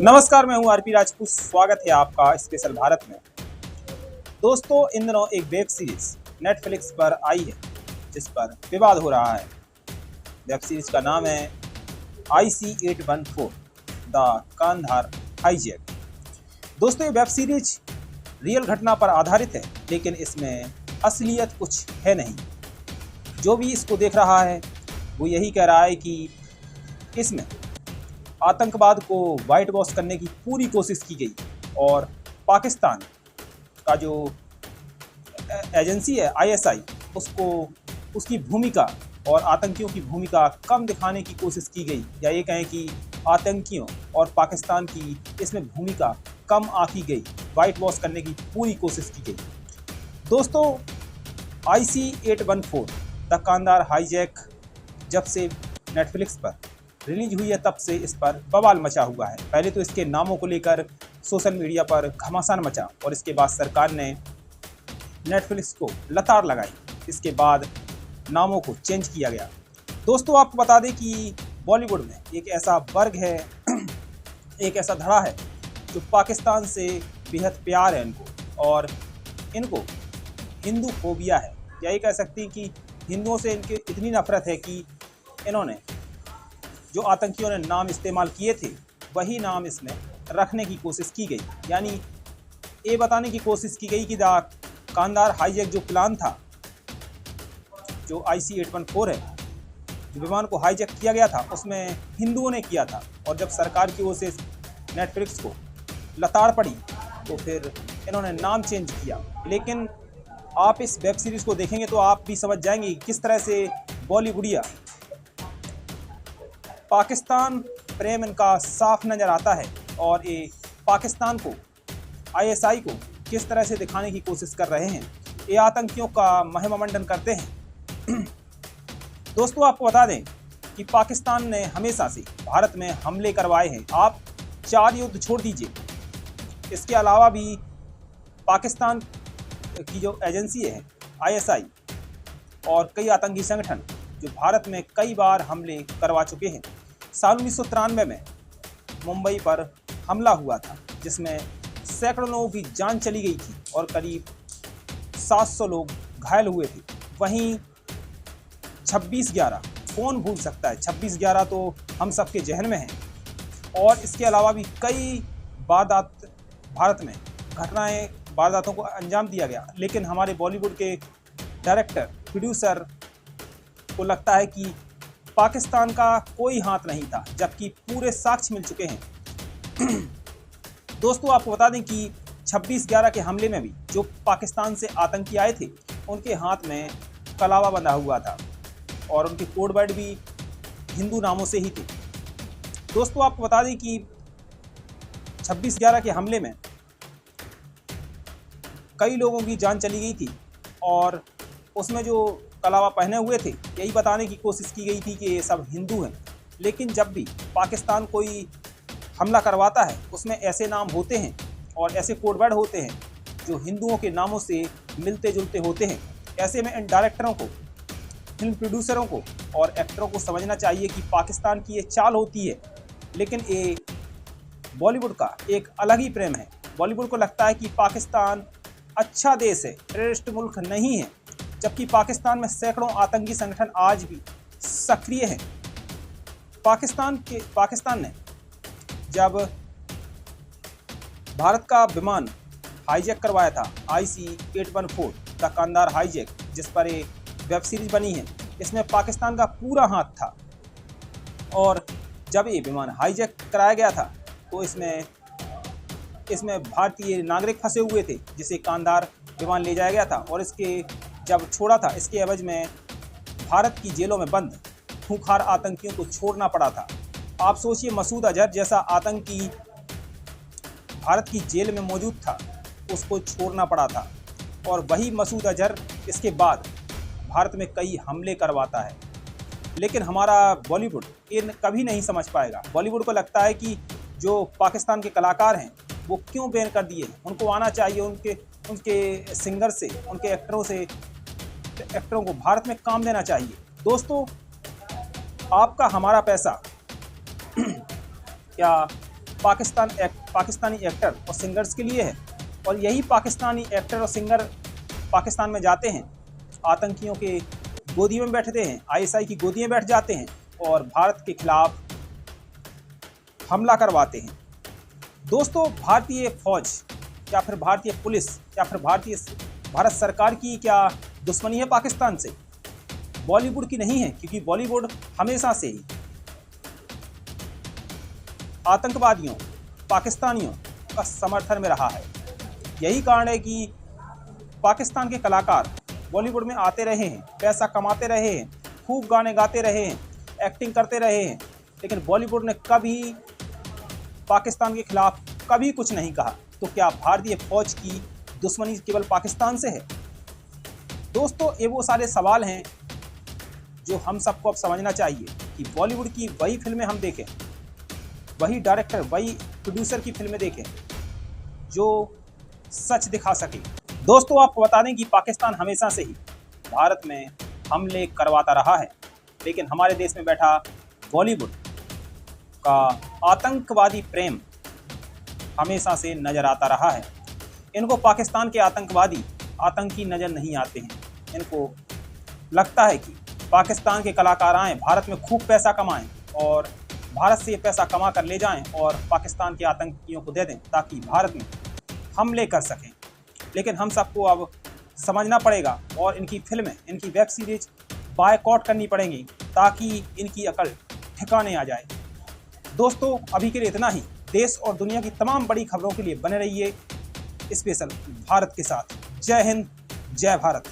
नमस्कार, मैं हूं आरपी राजपूत। स्वागत है आपका स्पेशल भारत में। दोस्तों, इन दिनों एक वेब सीरीज नेटफ्लिक्स पर आई है जिस पर विवाद हो रहा है। वेब सीरीज का नाम है IC-814 द कांधार हाईजैक। दोस्तों, ये वेब सीरीज रियल घटना पर आधारित है, लेकिन इसमें असलियत कुछ है नहीं। जो भी इसको देख रहा है वो यही कह रहा है कि इसमें आतंकवाद को वाइट वॉश करने की पूरी कोशिश की गई और पाकिस्तान का जो एजेंसी है ISI, उसको उसकी भूमिका और आतंकियों की भूमिका कम दिखाने की कोशिश की गई, या ये कहें कि आतंकियों और पाकिस्तान की इसमें भूमिका कम आंकी गई, वाइट वॉश करने की पूरी कोशिश की गई। दोस्तों, IC-814 द कांधार हाईजैक जब से नेटफ्लिक्स पर रिलीज हुई है तब से इस पर बवाल मचा हुआ है। पहले तो इसके नामों को लेकर सोशल मीडिया पर घमासान मचा और इसके बाद सरकार ने नेटफ्लिक्स को लताड़ लगाई। इसके बाद नामों को चेंज किया गया। दोस्तों, आपको बता दें कि बॉलीवुड में एक ऐसा वर्ग है, एक ऐसा धड़ा है जो पाकिस्तान से बेहद प्यार है इनको, और इनको हिंदू फोबिया है, या ये कह सकते हैं कि हिंदुओं से इनके इतनी नफरत है कि इन्होंने जो आतंकियों ने नाम इस्तेमाल किए थे वही नाम इसमें रखने की कोशिश की गई। यानी ये बताने की कोशिश की गई कि द कांधार हाईजैक जो प्लान था, जो IC-814 है, जो विमान को हाईजैक किया गया था, उसमें हिंदुओं ने किया था। और जब सरकार की ओर से नेटफ्लिक्स को लताड़ पड़ी तो फिर इन्होंने नाम चेंज किया। लेकिन आप इस वेब सीरीज़ को देखेंगे तो आप भी समझ जाएंगे किस तरह से बॉलीवुडिया पाकिस्तान प्रेम इनका साफ नज़र आता है, और ये पाकिस्तान को, ISI को किस तरह से दिखाने की कोशिश कर रहे हैं। ये आतंकियों का महिमा मंडन करते हैं। दोस्तों, आपको बता दें कि पाकिस्तान ने हमेशा से भारत में हमले करवाए हैं। आप 4 युद्ध छोड़ दीजिए, इसके अलावा भी पाकिस्तान की जो एजेंसी है ISI और कई आतंकी संगठन जो भारत में कई बार हमले करवा चुके हैं। साल 1993 में मुंबई पर हमला हुआ था जिसमें सैकड़ों लोगों की जान चली गई थी और करीब 700 लोग घायल हुए थे। वहीं 26/11, कौन भूल सकता है, 26/11 तो हम सबके जहन में है। और इसके अलावा भी कई वारदात भारत में घटनाएं, वारदातों को अंजाम दिया गया, लेकिन हमारे बॉलीवुड के डायरेक्टर, प्रोड्यूसर को लगता है कि पाकिस्तान का कोई हाथ नहीं था, जबकि पूरे साक्ष्य मिल चुके हैं। दोस्तों, आपको बता दें कि 26/11 के हमले में भी जो पाकिस्तान से आतंकी आए थे उनके हाथ में कलावा बंधा हुआ था और उनके कोड वर्ड भी हिंदू नामों से ही थे। दोस्तों, आपको बता दें कि 26/11 के हमले में कई लोगों की जान चली गई थी और उसमें जो कलावा पहने हुए थे, यही बताने की कोशिश की गई थी कि ये सब हिंदू हैं। लेकिन जब भी पाकिस्तान कोई हमला करवाता है उसमें ऐसे नाम होते हैं और ऐसे कोडवर्ड होते हैं जो हिंदुओं के नामों से मिलते जुलते होते हैं। ऐसे में इन डायरेक्टरों को, फिल्म प्रोड्यूसरों को और एक्टरों को समझना चाहिए कि पाकिस्तान की ये चाल होती है, लेकिन ये बॉलीवुड का एक अलग ही प्रेम है। बॉलीवुड को लगता है कि पाकिस्तान अच्छा देश है, टेररिस्ट मुल्क नहीं है, जबकि पाकिस्तान में सैकड़ों आतंकी संगठन आज भी सक्रिय हैं। पाकिस्तान ने जब भारत का विमान हाईजैक करवाया था, IC-814 द कांधार हाईजैक, जिस पर एक वेब सीरीज बनी है, इसमें पाकिस्तान का पूरा हाथ था। और जब ये विमान हाईजैक कराया गया था तो इसमें भारतीय नागरिक फंसे हुए थे जिसे कांधार विमान ले जाया गया था, और इसके जब छोड़ा था, इसके एवज में भारत की जेलों में बंद खूंखार आतंकियों को छोड़ना पड़ा था। आप सोचिए, मसूद अजहर जैसा आतंकी भारत की जेल में मौजूद था, उसको छोड़ना पड़ा था। और वही मसूद अजहर इसके बाद भारत में कई हमले करवाता है। लेकिन हमारा बॉलीवुड ये कभी नहीं समझ पाएगा। बॉलीवुड को लगता है कि जो पाकिस्तान के कलाकार हैं वो क्यों बैन कर दिए, उनको आना चाहिए, उनके सिंगर से, उनके एक्टरों को भारत में काम देना चाहिए। दोस्तों, आपका हमारा पैसा क्या पाकिस्तानी एक्टर और सिंगर्स के लिए है, और यही पाकिस्तानी एक्टर और सिंगर पाकिस्तान में जाते हैं, आतंकियों के गोदी में बैठते हैं, आईएसआई की गोदी में बैठ जाते हैं और भारत के खिलाफ हमला करवाते हैं। दोस्तों, भारतीय फौज या फिर भारतीय पुलिस या फिर भारत सरकार की क्या दुश्मनी है पाकिस्तान से? बॉलीवुड की नहीं है, क्योंकि बॉलीवुड हमेशा से ही आतंकवादियों, पाकिस्तानियों का समर्थन में रहा है। यही कारण है कि पाकिस्तान के कलाकार बॉलीवुड में आते रहे हैं, पैसा कमाते रहे हैं, खूब गाने गाते रहे हैं, एक्टिंग करते रहे हैं, लेकिन बॉलीवुड ने कभी पाकिस्तान के खिलाफ कभी कुछ नहीं कहा। तो क्या भारतीय फौज की दुश्मनी केवल पाकिस्तान से है? दोस्तों, ये वो सारे सवाल हैं जो हम सबको अब समझना चाहिए कि बॉलीवुड की वही फिल्में हम देखें, वही डायरेक्टर, वही प्रोड्यूसर की फिल्में देखें जो सच दिखा सके। दोस्तों, आपको बता दें कि पाकिस्तान हमेशा से ही भारत में हमले करवाता रहा है, लेकिन हमारे देश में बैठा बॉलीवुड का आतंकवादी प्रेम हमेशा से नज़र आता रहा है। इनको पाकिस्तान के आतंकी नज़र नहीं आते हैं। इनको लगता है कि पाकिस्तान के कलाकार आएँ, भारत में खूब पैसा कमाएं और भारत से ये पैसा कमा कर ले जाएं और पाकिस्तान के आतंकियों को दे दें ताकि भारत में हमले कर सकें। लेकिन हम सबको अब समझना पड़ेगा और इनकी फिल्में, इनकी वेब सीरीज बायकॉट करनी पड़ेंगी ताकि इनकी अकल ठिकाने आ जाए। दोस्तों, अभी के लिए इतना ही। देश और दुनिया की तमाम बड़ी खबरों के लिए बने रहिए स्पेशल भारत के साथ। जय हिंद, जय भारत।